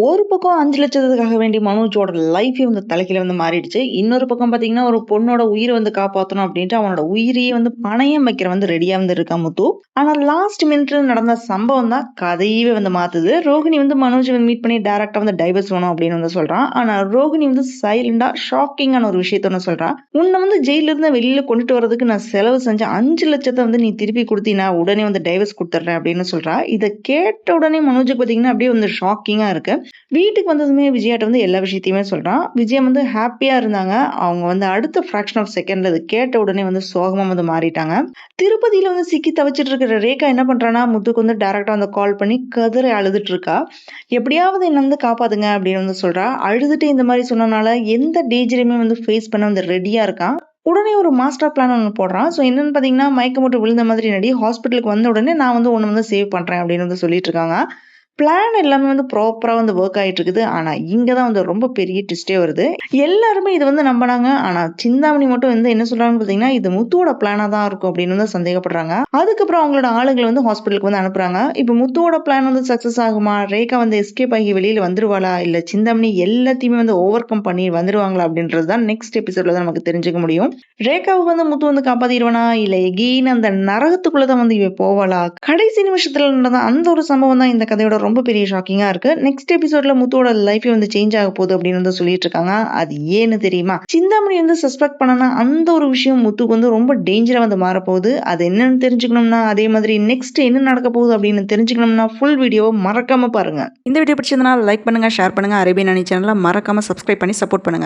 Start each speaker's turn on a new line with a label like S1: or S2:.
S1: ஒரு பக்கம் 5,00,000த்துக்காக வேண்டி மனோஜோட லைஃபே தலைகீழா மாறிடுச்சு. இன்னொரு பக்கம் பார்த்தீங்கன்னா, ஒரு பொண்ணோட உயிர காப்பாத்தணும் அப்டின்ட்டு அவனோட உயிரையே பணயம் வைக்கிற ரெடியா இருக்கான் முத்து. ஆனா லாஸ்ட் மினிட்ல நடந்த சம்பவம் தான் கதையவே மாத்துது. ரோகிணி மனோஜ மீட் பண்ணி டைரக்ட்டா டைவர்ஸ் வேணும் அப்டின்னு சொல்றான். ஆனா ரோகிணி சைலண்டா ஷாக்கிங்கான ஒரு விஷயத்த சொல்றா. உன்ன ஜெயில்ல இருந்து வெளியில கொண்டுட்டு வரதுக்கு நான் செலவு செஞ்ச 5,00,000 நீ திருப்பி குடுத்தீனா உடனே டைவர்ஸ் குடுத்துறேன் அப்டின்னு சொல்றா. இத கேட்ட உடனே மனோஜுக்கு பார்த்தீங்கன்னா, அப்டியே ஷாக்கிங்கா இருக்கு. வீட்டுக்கு வந்ததுமே விஜயாட்ட எல்லா விஷயத்தையுமே சொல்றான். விஜயா ஹேப்பியா இருந்தாங்க. அவங்க அடுத்த ஃபிராக்ஷன் ஆஃப் செகண்ட்ல இத கேட்ட உடனே சோகமா மாறிட்டாங்க. திருப்பதியில சிக்கி தவிச்சிட்டு இருக்கிற ரேகா என்ன பண்றான்னா, முத்துக்கு டைரக்ட்டா கால் பண்ணி கதறி அழுதுட்டு இருக்கா. எப்படியாவது என்ன காப்பாத்துங்க அப்படின்னு சொல்றா. அழுதுட்டு இந்த மாரி சொன்னனால எந்த டேஞ்சரையுமே ஃபேஸ் பண்ண ரெடியா இருக்கான். உடனே ஒரு மாஸ்டர் பிளான் ஒண்ணு போடுறான். சோ என்னன்னு பார்த்தீங்கன்னா, மயக்கம் போட்டு விழுந்த மாதிரி நடி. ஹாஸ்பிட்டலுக்கு வந்த உடனே நான் உன்ன சேவ் பண்றேன் அப்படின்னு சொல்லிட்டு இருக்காங்க. பிளான் எல்லாமே ப்ராப்பரா வொர்க் ஆயிட்டு இருக்குது. ஆனா இங்க தான் ரொம்ப பெரிய ட்விஸ்டே வருது. எல்லாருமே இது நம்புனாங்க. ஆனா சிந்தாமணி மட்டும் என்ன சொல்றாங்கன்னு பார்த்தீங்கன்னா, இது முத்துவோட பிளானா தான் இருக்கும் அப்படின்னு சந்தேகப்படுறாங்க. அதுக்கப்புறம் அவங்களோட ஆளுங்கள ஹாஸ்பிட்டலுக்கு அனுப்புறாங்க. இப்ப முத்துவோட பிளான் சக்சஸ் ஆகுமா? ரேகா எஸ்கேப் ஆகி வெளியில வந்துருவாளா? இல்ல சிந்தாமணி எல்லாத்தையுமே ஓவர் கம் பண்ணி வந்துருவாங்களா? அப்படின்றது தான் நெக்ஸ்ட் எபிசோட்ல தான் நமக்கு தெரிஞ்சுக்க முடியும். ரேகாவை முத்து காப்பாத்திடுவானா? இல்ல எகெயின் அந்த நரகத்துக்குள்ள தான் இவ போவாளா? கடைசி நிமிஷத்துல நடந்த அந்த ஒரு சம்பவம் தான் இந்த கதையோட ரொம்ப பெரிய ஷாக்கிங்கா இருக்கு. நெக்ஸ்ட் எபிசோட்ல முத்துவோட லைஃபே சேஞ்ச் ஆக போகுது அப்படின்னு சொல்லிட்டு இருக்காங்க. அது ஏன்னு தெரியுமா? சிந்தாமணி சஸ்பெக்ட் பண்ணனா அந்த ஒரு விஷயம் முத்துக்கு ரொம்ப டேஞ்சரா மாறப்போகுது. அது என்னன்னு தெரிஞ்சுக்கணும்னா, அதே மாதிரி நெக்ஸ்ட் என்ன நடக்க போகுது அப்படின்னு தெரிஞ்சுக்கணும்னா ஃபுல் வீடியோவை மறக்காம பாருங்க. இந்த வீடியோ பிடிச்சிருந்தனா லைக் பண்ணுங்க, ஷேர் பண்ணுங்க. அரேபியன் அணி சேனலை மறக்காம சப்ஸ்கிரைப் பண்ணி சப்போர்ட் பண்ணுங்க.